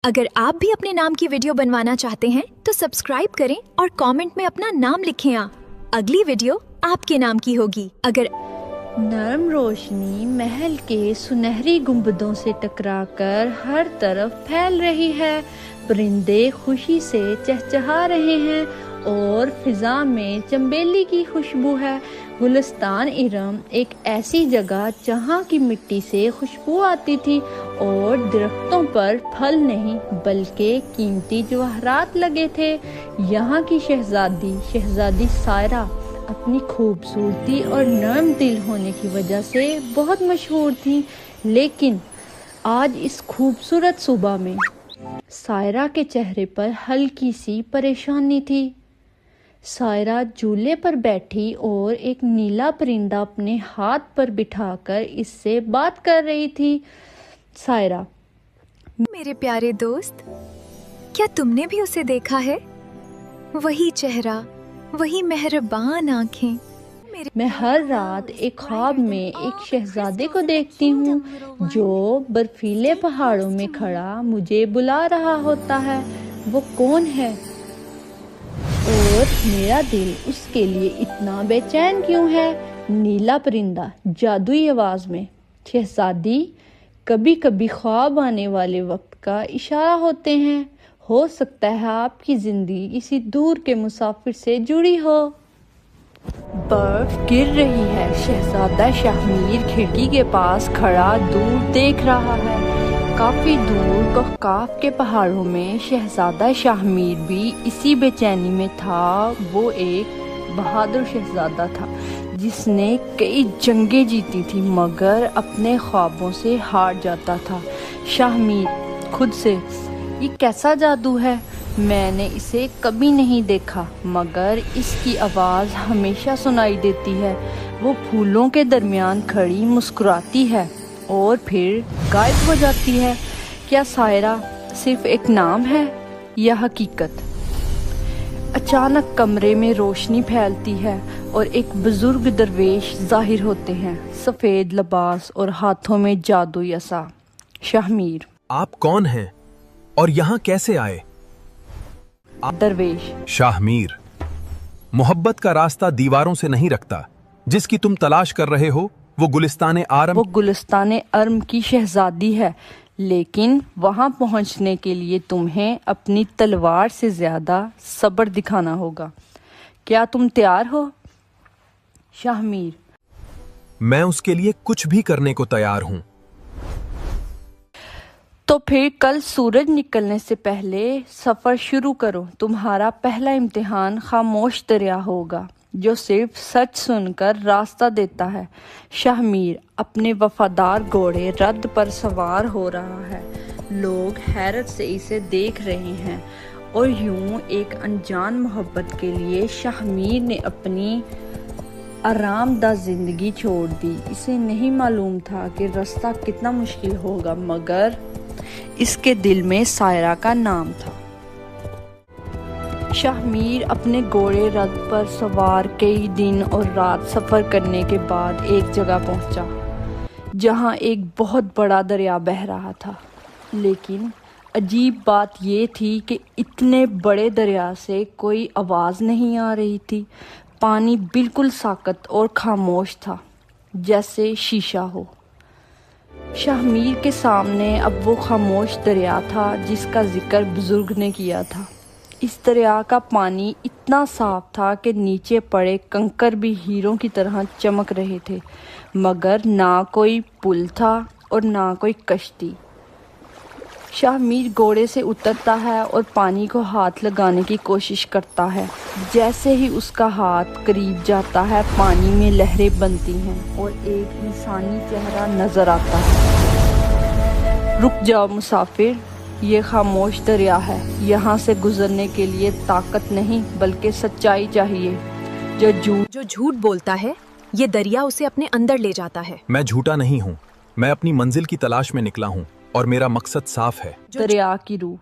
अगर आप भी अपने नाम की वीडियो बनवाना चाहते हैं तो सब्सक्राइब करें और कमेंट में अपना नाम लिखें। अगली वीडियो आपके नाम की होगी। अगर नरम रोशनी महल के सुनहरी गुंबदों से टकराकर हर तरफ फैल रही है। परिंदे खुशी से चहचहा रहे हैं और फिजा में चंबेली की खुशबू है। गुलिस्तान इरम एक ऐसी जगह जहाँ की मिट्टी से खुशबू आती थी और दरख्तों पर फल नहीं बल्कि कीमती जवाहरात लगे थे। यहाँ की शहजादी सायरा अपनी खूबसूरती और नरम दिल होने की वजह से बहुत मशहूर थी, लेकिन आज इस खूबसूरत सुबह में सायरा के चेहरे पर हल्की सी परेशानी थी। सायरा झूले पर बैठी और एक नीला परिंदा अपने हाथ पर बिठाकर इससे बात कर रही थी। सायरा, मेरे प्यारे दोस्त, क्या तुमने भी उसे देखा है? वही चेहरा, वही मेहरबान आंखें। मैं हर रात एक ख्वाब में एक शहजादे को देखती हूँ जो बर्फीले पहाड़ों में खड़ा मुझे बुला रहा होता है। वो कौन है और मेरा दिल उसके लिए इतना बेचैन क्यों है? नीला परिंदा जादुई आवाज में, शहजादी, कभी कभी ख्वाब आने वाले वक्त का इशारा होते हैं। हो सकता है आपकी जिंदगी किसी दूर के मुसाफिर से जुड़ी हो। बर्फ गिर रही है। शहजादा शाहमीर खिड़की के पास खड़ा दूर देख रहा है। काफी दूर कहकाफ के पहाड़ों में शहजादा शाहमीर भी इसी बेचैनी में था। वो एक बहादुर शहजादा था जिसने कई जंगें जीती थी मगर अपने ख्वाबों से हार जाता था। शाहमीर खुद से, ये कैसा जादू है? मैंने इसे कभी नहीं देखा मगर इसकी आवाज़ हमेशा सुनाई देती है। वो फूलों के दरमियान खड़ी मुस्कुराती है और फिर गायब हो जाती है। क्या सायरा सिर्फ एक नाम है या हकीकत? अचानक कमरे में रोशनी फैलती है और एक बुजुर्ग दरवेश जाहिर होते हैं, सफेद लिबास और हाथों में जादुई असा। शाहमीर, आप कौन हैं और यहाँ कैसे आए? दरवेश, शाहमीर, मोहब्बत का रास्ता दीवारों से नहीं रखता। जिसकी तुम तलाश कर रहे हो वो गुलिस्तान अर्म की शहजादी है, लेकिन वहां पहुंचने के लिए तुम्हें अपनी तलवार से ज्यादा सब्र दिखाना होगा। क्या तुम तैयार हो? शाहमीर, मैं उसके लिए कुछ भी करने को तैयार हूँ। तो फिर कल सूरज निकलने से पहले सफर शुरू करो। तुम्हारा पहला इम्तिहान खामोश दरिया होगा जो सिर्फ सच सुनकर रास्ता देता है। शाहमीर अपने वफादार घोड़े रद्द पर सवार हो रहा है। लोग हैरत से इसे देख रहे हैं और यूं एक अनजान मोहब्बत के लिए शाहमीर ने अपनी आरामदा जिंदगी छोड़ दी। इसे नहीं मालूम था कि रास्ता कितना मुश्किल होगा मगर इसके दिल में सायरा का नाम था। शाहमीर अपने घोड़े रथ पर सवार कई दिन और रात सफर करने के बाद एक जगह पहुंचा जहां एक बहुत बड़ा दरिया बह रहा था। लेकिन अजीब बात ये थी कि इतने बड़े दरिया से कोई आवाज नहीं आ रही थी। पानी बिल्कुल साकत और खामोश था, जैसे शीशा हो। शाहमीर के सामने अब वो खामोश दरिया था जिसका जिक्र बुजुर्ग ने किया था। इस दरिया का पानी इतना साफ था कि नीचे पड़े कंकर भी हीरों की तरह चमक रहे थे, मगर ना कोई पुल था और ना कोई कश्ती। शाहमीर घोड़े से उतरता है और पानी को हाथ लगाने की कोशिश करता है। जैसे ही उसका हाथ करीब जाता है पानी में लहरें बनती हैं और एक इंसानी चेहरा नजर आता है। रुक जाओ मुसाफिर, ये खामोश दरिया है। यहाँ से गुजरने के लिए ताकत नहीं बल्कि सच्चाई चाहिए। जो झूठ बोलता है ये दरिया उसे अपने अंदर ले जाता है। मैं झूठा नहीं हूँ। मैं अपनी मंजिल की तलाश में निकला हूँ और मेरा मकसद साफ है। दरिया की रूह।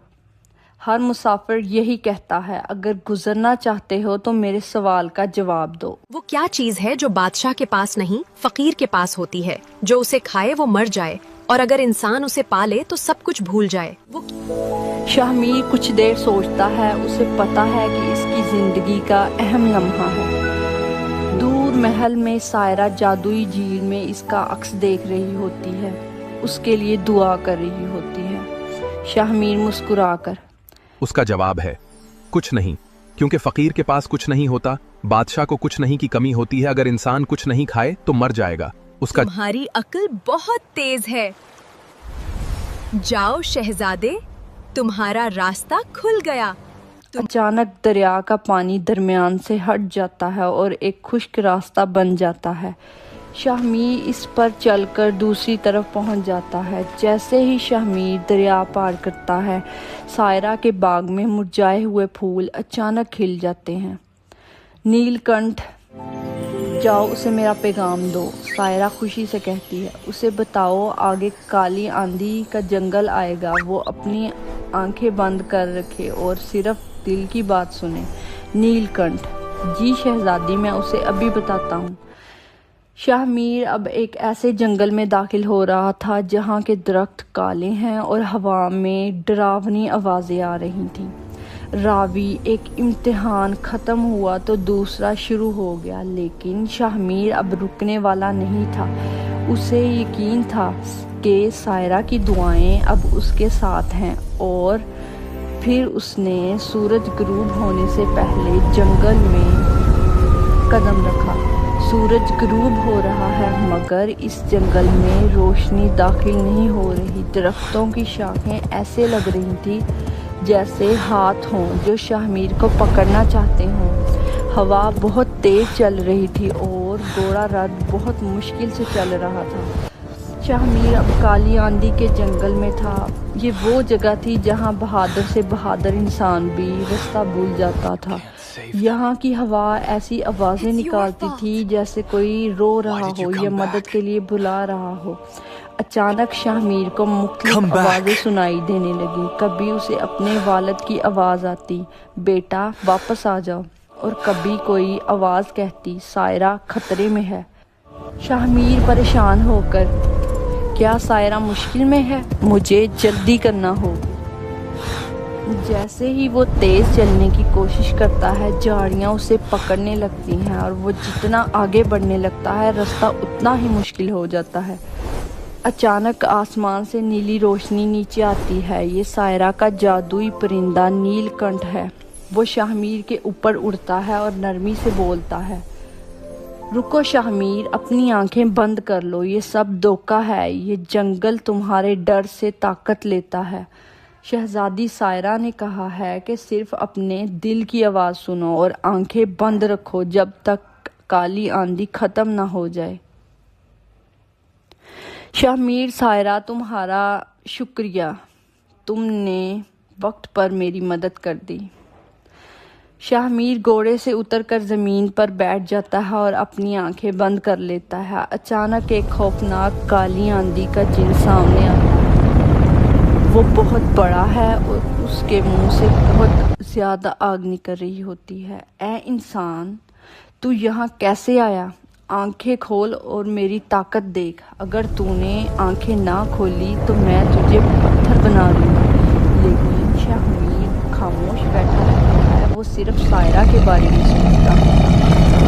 हर मुसाफिर यही कहता है, अगर गुजरना चाहते हो तो मेरे सवाल का जवाब दो। वो क्या चीज है जो बादशाह के पास नहीं फकीर के पास होती है? जो उसे खाए वो मर जाए और अगर इंसान उसे पाले तो सब कुछ भूल जाए। वो शाहमीर कुछ देर सोचता है। उसे पता है कि इसकी जिंदगी का अहम लम्हा है। दूर महल में सायरा जादुई झील में इसका अक्स देख रही होती है, उसके लिए दुआ कर रही होती है। शाहमीर मुस्कुराकर उसका जवाब है, कुछ नहीं, क्योंकि फकीर के पास कुछ नहीं होता, बादशाह को कुछ नहीं की कमी होती है। अगर इंसान कुछ नहीं खाए तो मर जाएगा। उसका तुम्हारी अक्ल बहुत तेज है। जाओ शहजादे, तुम्हारा रास्ता खुल गया। अचानक दरिया का पानी दरमियान से हट जाता है और एक खुश्क रास्ता बन जाता है। शाहमीर इस पर चलकर दूसरी तरफ पहुंच जाता है। जैसे ही शाहमीर दरिया पार करता है, सायरा के बाग में मुरझाए हुए फूल अचानक खिल जाते हैं। नीलकंठ, जाओ उसे मेरा पैगाम दो, सायरा खुशी से कहती है। उसे बताओ आगे काली आंधी का जंगल आएगा, वो अपनी आंखें बंद कर रखे और सिर्फ दिल की बात सुने। नीलकंठ, जी शहजादी, मैं उसे अभी बताता हूँ। शाहमीर अब एक ऐसे जंगल में दाखिल हो रहा था जहाँ के दरख्त काले हैं और हवा में डरावनी आवाज़ें आ रही थीं। रावी, एक इम्तिहान ख़त्म हुआ तो दूसरा शुरू हो गया, लेकिन शाहमीर अब रुकने वाला नहीं था। उसे यकीन था कि सायरा की दुआएं अब उसके साथ हैं। और फिर उसने सूरज गुरूब होने से पहले जंगल में कदम रखा। सूरज गुरूब हो रहा है, मगर इस जंगल में रोशनी दाखिल नहीं हो रही। दरख्तों की शाखें ऐसे लग रही थी जैसे हाथ हों जो शाहमीर को पकड़ना चाहते हों। हवा बहुत तेज चल रही थी और घोड़ा रथ बहुत मुश्किल से चल रहा था। शाहमीर अब काली आंधी के जंगल में था। ये वो जगह थी जहाँ बहादुर से बहादुर इंसान भी रास्ता भूल जाता था। यहाँ की हवा ऐसी आवाज़ें निकालती थी जैसे कोई रो रहा हो या मदद के लिए बुला रहा हो। अचानक शाहमीर को मुख्तलिफ आवाज़ें सुनाई देने लगी। कभी उसे अपने वालिद की आवाज़ आती, बेटा वापस आ जाओ, और कभी कोई आवाज़ कहती, सायरा खतरे में है। शाहमीर परेशान होकर, क्या सायरा मुश्किल में है? मुझे जल्दी करना होगी। जैसे ही वो तेज़ चलने की कोशिश करता है, झाड़ियाँ उसे पकड़ने लगती हैं और वो जितना आगे बढ़ने लगता है, रास्ता उतना ही मुश्किल हो जाता है। अचानक आसमान से नीली रोशनी नीचे आती है। ये सायरा का जादुई परिंदा नीलकंठ है। वो शाहमीर के ऊपर उड़ता है और नरमी से बोलता है, रुको शाहमीर, अपनी आंखें बंद कर लो, ये सब धोखा है। ये जंगल तुम्हारे डर से ताकत लेता है। शहजादी सायरा ने कहा है कि सिर्फ अपने दिल की आवाज़ सुनो और आंखें बंद रखो जब तक काली आंधी ख़त्म ना हो जाए। शाहमीर, सायरा तुम्हारा शुक्रिया, तुमने वक्त पर मेरी मदद कर दी। शाहमीर घोड़े से उतरकर ज़मीन पर बैठ जाता है और अपनी आंखें बंद कर लेता है। अचानक एक खौफनाक काली आंधी का जिन सामने आता है। वो बहुत बड़ा है और उसके मुंह से बहुत ज़्यादा आग निकल रही होती है। ऐ इंसान, तू यहाँ कैसे आया? आंखें खोल और मेरी ताकत देख। अगर तूने आंखें ना खोली तो मैं तुझे पत्थर बना दूँगा। लेकिन शाहमीर खामोश बैठा रहता है। वो सिर्फ सायरा के बारे में सोचता है।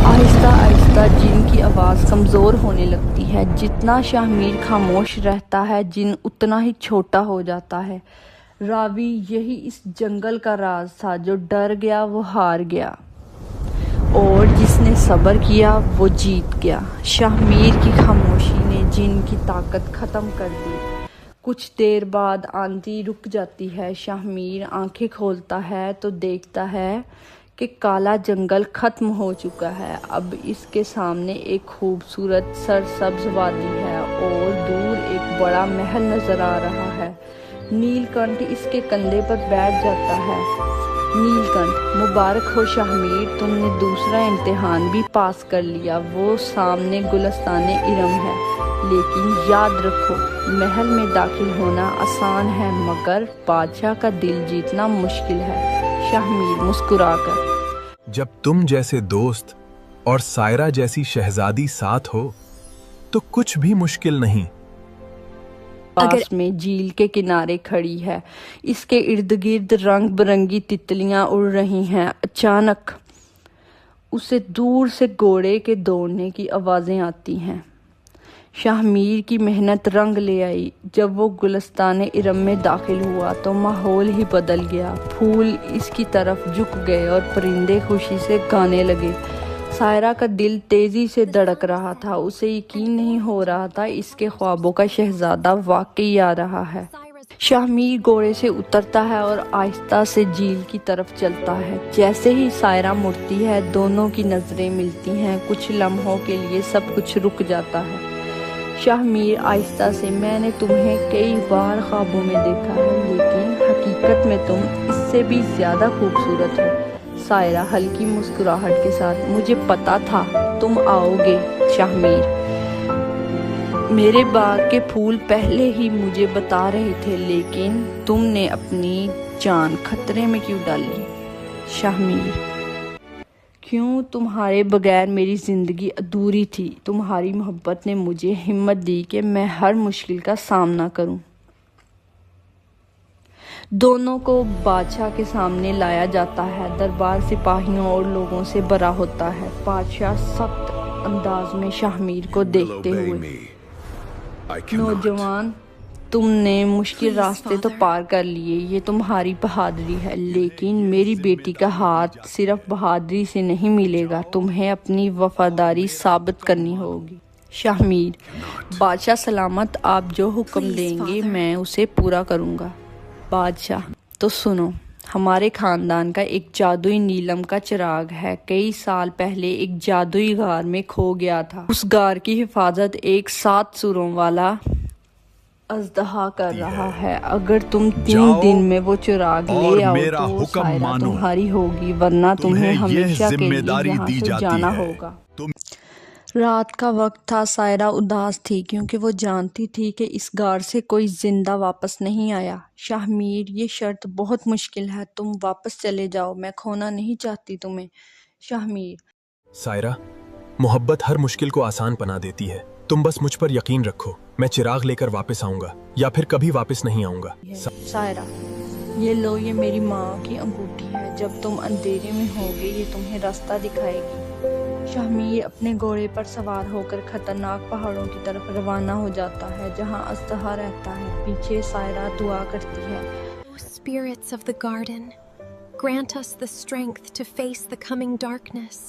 आहिस्ता आहिस्ता जिन की आवाज़ कमज़ोर होने लगती है। जितना शाहमीर खामोश रहता है, जिन उतना ही छोटा हो जाता है। रावी, यही इस जंगल का राज था। जो डर गया वो हार गया और जिसने सब्र किया वो जीत गया। शाहमीर की खामोशी ने जिन की ताकत ख़त्म कर दी। कुछ देर बाद आंधी रुक जाती है। शाहमीर आंखें खोलता है तो देखता है कि काला जंगल ख़त्म हो चुका है। अब इसके सामने एक खूबसूरत सरसब्ज वादी है और दूर एक बड़ा महल नज़र आ रहा है। नीलकंठ इसके कंधे पर बैठ जाता है। नीलकंठ, मुबारक हो शाहमीर, तुमने दूसरा इम्तिहान भी पास कर लिया। वो सामने गुलिस्तान इरम है, लेकिन याद रखो, महल में दाखिल होना आसान है मगर बादशाह का दिल जीतना मुश्किल है। शाहमीर मुस्कुराकर, जब तुम जैसे दोस्त और सायरा जैसी शहजादी साथ हो तो कुछ भी मुश्किल नहीं। پاس میں جھیل کے کنارے کھڑی ہے۔ اس کے ارد گرد رنگ برنگی تتلیاں اڑ رہی ہیں۔ اچانک اسے دور سے گھوڑے کے دوڑنے کی آوازیں آتی ہیں۔ شاہ میر کی محنت رنگ لے آئی۔ جب وہ گلستان ارم میں داخل ہوا تو ماحول ہی بدل گیا۔ پھول اس کی طرف جھک گئے اور پرندے خوشی سے گانے لگے۔ سائرہ کا دل تیزی سے دھڑک رہا تھا۔ اسے یقین نہیں ہو رہا تھا اس کے خوابوں کا شہزادہ واقعی آ رہا ہے۔ شاہ میر گھوڑے سے اترتا ہے اور آہستہ سے جھیل کی طرف چلتا ہے۔ جیسے ہی سائرہ مڑتی ہے دونوں کی نظریں ملتی ہیں۔ کچھ لمحوں کے لیے سب کچھ رک جاتا ہے۔ شاہ میر آہستہ سے، میں نے تمہیں کئی بار خوابوں میں دیکھا ہے لیکن حقیقت میں تم اس سے بھی زیادہ خوبصورت ہو۔ سائرہ ہلکی مسکراہٹ کے ساتھ، مجھے پتا تھا تم آؤ گے شاہ میر۔ میرے باغ کے پھول پہلے ہی مجھے بتا رہے تھے لیکن تم نے اپنی جان خطرے میں کیوں ڈالی شاہ میر؟ کیوں؟ تمہارے بغیر میری زندگی ادھوری تھی۔ تمہاری محبت نے مجھے ہمت دی کہ میں ہر مشکل کا سامنا کروں۔ دونوں کو بادشاہ کے سامنے لایا جاتا ہے۔ دربار سپاہیوں اور لوگوں سے بھرا ہوتا ہے۔ بادشاہ سخت انداز میں شاہ میر کو دیکھتے ہوئے، نوجوان، تم نے مشکل راستے تو پار کر لیے، یہ تمہاری بہادری ہے، لیکن میری بیٹی کا ہاتھ صرف بہادری سے نہیں ملے گا، تمہیں اپنی وفاداری ثابت کرنی ہوگی۔ شاہ میر، بادشاہ سلامت، آپ جو حکم دیں گے میں اسے پورا کروں گا۔ بادشاہ، تو سنو، ہمارے خاندان کا ایک جادوئی نیلم کا چراغ ہے، کئی سال پہلے ایک جادوئی غار میں کھو گیا تھا۔ اس غار کی حفاظت ایک 7 سروں والا اژدہا کر رہا ہے۔ اگر تم 3 دن میں وہ چراغ لے آؤ تو سائرہ تمہاری ہوگی، ورنہ تمہیں ہمیشہ کے لیے یہاں سے جانا ہوگا۔ رات کا وقت تھا۔ سائرہ اداس تھی کیونکہ وہ جانتی تھی کہ اس غار سے کوئی زندہ واپس نہیں آیا۔ شاہ میر، یہ شرط بہت مشکل ہے، تم واپس چلے جاؤ، میں کھونا نہیں چاہتی تمہیں۔ شاہ میر، سائرہ، محبت ہر مشکل کو آسان بنا دیتی ہے، تم بس مجھ پر یقین رکھو، میں چراغ لے کر واپس آؤں گا یا پھر کبھی واپس نہیں آؤں گا۔ سائرہ، یہ لو، یہ میری ماں کی انگوٹھی ہے، جب تم اندھیرے میں ہوگے یہ تمہیں راستہ دکھائے گی۔ شاہ میر اپنے گھوڑے پر سوار ہو کر خطرناک پہاڑوں کی طرف روانہ ہو جاتا ہے جہاں اژدہا رہتا ہے۔ پیچھے سائرہ دعا کرتی ہے، Spirits of the garden, grant us the strength to face the coming darkness.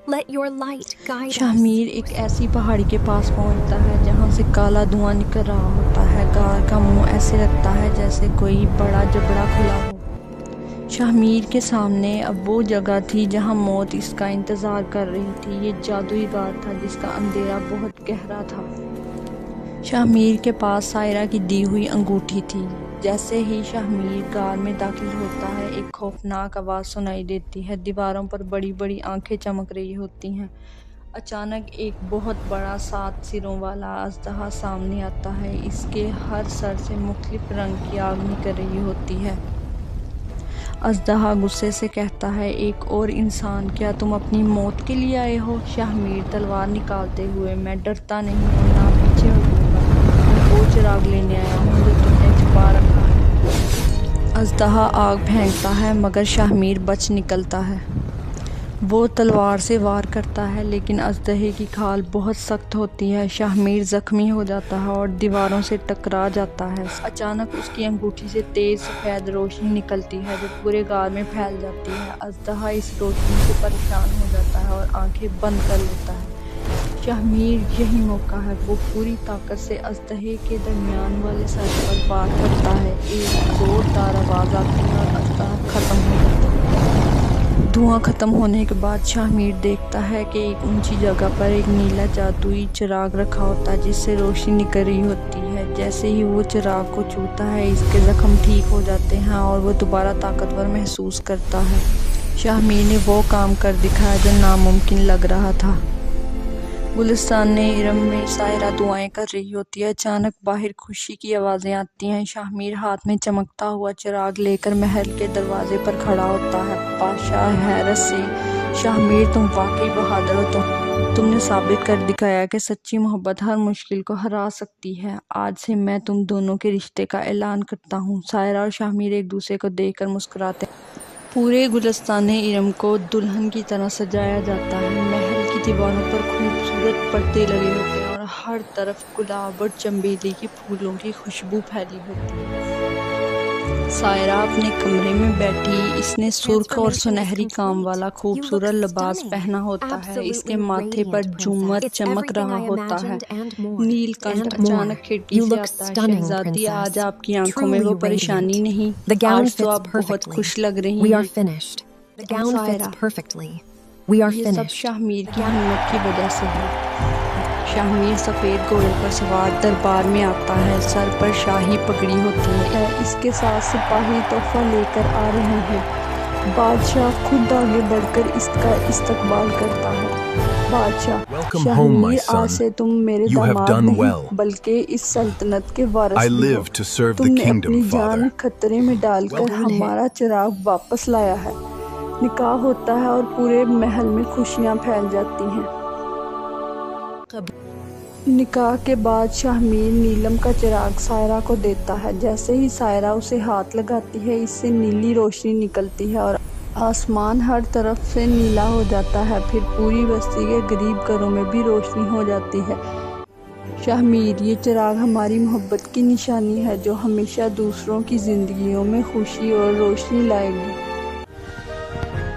Let your light guide Shah us. میر ایک ایسی پہاڑی کے پاس پہنچتا ہے جہاں سے کالا دھواں نکل رہا ہوتا ہے۔ غار کا منہ ایسے لگتا ہے جیسے کوئی بڑا جبڑا کھلا ہو۔ شاہ میر کے سامنے اب وہ جگہ تھی جہاں موت اس کا انتظار کر رہی تھی۔ یہ جادوئی غار تھا جس کا اندھیرا بہت گہرا تھا۔ شاہ میر کے پاس سائرہ کی دی ہوئی انگوٹھی تھی۔ جیسے ہی شاہ میر غار میں داخل ہوتا ہے ایک خوفناک آواز سنائی دیتی ہے، دیواروں پر بڑی بڑی آنکھیں چمک رہی ہوتی ہیں۔ اچانک ایک بہت بڑا 7 سروں والا اژدہا سامنے آتا ہے۔ اس کے ہر سر سے مختلف رنگ کی آگ نکل رہی ہوتی ہے۔ اژدہا غصے سے کہتا ہے، ایک اور انسان، کیا تم اپنی موت کے لیے آئے ہو؟ شاہ میر تلوار نکالتے ہوئے، میں ڈرتا نہیں ہوں، نہ پیچھے ہٹوں گا، میں وہ چراغ لینے آیا ہوں جو تم نے چھپا رکھا ہے۔ اژدہا آگ پھینکتا ہے مگر شاہ میر بچ نکلتا ہے۔ وہ تلوار سے وار کرتا ہے لیکن اژدہے کی کھال بہت سخت ہوتی ہے۔ شاہ میر زخمی ہو جاتا ہے اور دیواروں سے ٹکرا جاتا ہے۔ اچانک اس کی انگوٹھی سے تیز سفید روشنی نکلتی ہے جو پورے غار میں پھیل جاتی ہے۔ اژدہا اس روشنی سے پریشان ہو جاتا ہے اور آنکھیں بند کر لیتا ہے۔ شاہ میر، یہی موقع ہے، وہ پوری طاقت سے اژدہے کے درمیان والے سر پر وار کرتا ہے۔ ایک زوردار آواز آتی ہے اور اژدہا ختم ہو جاتا ہے۔ دھواں ختم ہونے کے بعد شاہ میر دیکھتا ہے کہ ایک اونچی جگہ پر ایک نیلا جادوئی چراغ رکھا ہوتا ہے جس سے روشنی نکل رہی ہوتی ہے۔ جیسے ہی وہ چراغ کو چھوتا ہے اس کے زخم ٹھیک ہو جاتے ہیں اور وہ دوبارہ طاقتور محسوس کرتا ہے۔ شاہ میر نے وہ کام کر دکھایا جو ناممکن لگ رہا تھا۔ گلستان ارم میں سائرہ دعائیں کر رہی ہوتی ہے۔ اچانک باہر خوشی کی آوازیں آتی ہیں۔ شاہ میر ہاتھ میں چمکتا ہوا چراغ لے کر محل کے دروازے پر کھڑا ہوتا ہے۔ بادشاہ حیرت سے شاہمیر تم واقعی بہادر ہو، تم نے ثابت کر دکھایا کہ سچی محبت ہر مشکل کو ہرا سکتی ہے۔ آج سے میں تم دونوں کے رشتے کا اعلان کرتا ہوں۔ سائرہ اور شاہمیر ایک دوسرے کو دیکھ کر مسکراتے ہیں۔ پورے گلستان ارم کو دلہن کی طرح سجایا جاتا ہے۔ محل کی دیواروں پر خوبصورت پردے لگے ہوتے ہیں اور ہر طرف گلاب اور چنبیلی کی پھولوں کی خوشبو پھیلی ہوتی ہے۔ سائرہ اپنے کمرے میں بیٹھی، اس نے سرخ اور سنہری کام والا خوبصورت لباس پہنا ہوتا ہے۔ اس کے ماتھے پر جھومر چمک رہا ہوتا ہے۔ نیل کنٹھ اچانک کھڑکی سے آتا ہے۔ شہزادی، آج آپ کی آنکھوں میں وہ پریشانی نہیں، آج تو آپ بہت خوش لگ رہی ہیں۔ یہ سب شاہمیر کی ہمت کی وجہ سے ہے۔ شاہمیر سفید گھوڑے پر سوار دربار میں آتا ہے، سر پر شاہی پگڑی ہوتی ہے، اس کے ساتھ سپاہی تحفہ لے کر آ رہے ہیں۔ بادشاہ خود آگے بڑھ کر اس کا استقبال کرتا ہے۔ بادشاہ، شاہمیر، آج سے تم میرے داماد نہیں بلکہ اس سلطنت کے وارث بھی ہو۔ تم نے اپنی جان خطرے میں ڈال کر ہمارا چراغ واپس لایا ہے۔ نکاح ہوتا ہے اور پورے محل میں خوشیاں پھیل جاتی ہیں۔ نکاح کے بعد شاہمیر نیلم کا چراغ سائرہ کو دیتا ہے۔ جیسے ہی سائرہ اسے ہاتھ لگاتی ہے، اس سے نیلی روشنی نکلتی ہے اور آسمان ہر طرف سے نیلا ہو جاتا ہے۔ پھر پوری بستی کے غریب گھروں میں بھی روشنی ہو جاتی ہے۔ شاہمیر، یہ چراغ ہماری محبت کی نشانی ہے جو ہمیشہ دوسروں کی زندگیوں میں خوشی اور روشنی لائے گی۔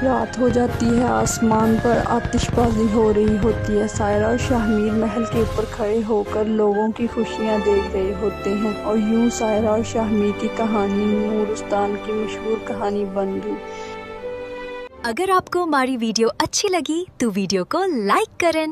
رات ہو جاتی ہے، آسمان پر آتش بازی ہو رہی ہوتی ہے۔ سائرہ اور شاہمیر محل کے اوپر کھڑے ہو کر لوگوں کی خوشیاں دیکھ رہے ہوتے ہیں اور یوں سائرہ اور شاہمیر کی کہانی نورستان کی مشہور کہانی بن گئی۔ اگر آپ کو ہماری ویڈیو اچھی لگی تو ویڈیو کو لائک کریں۔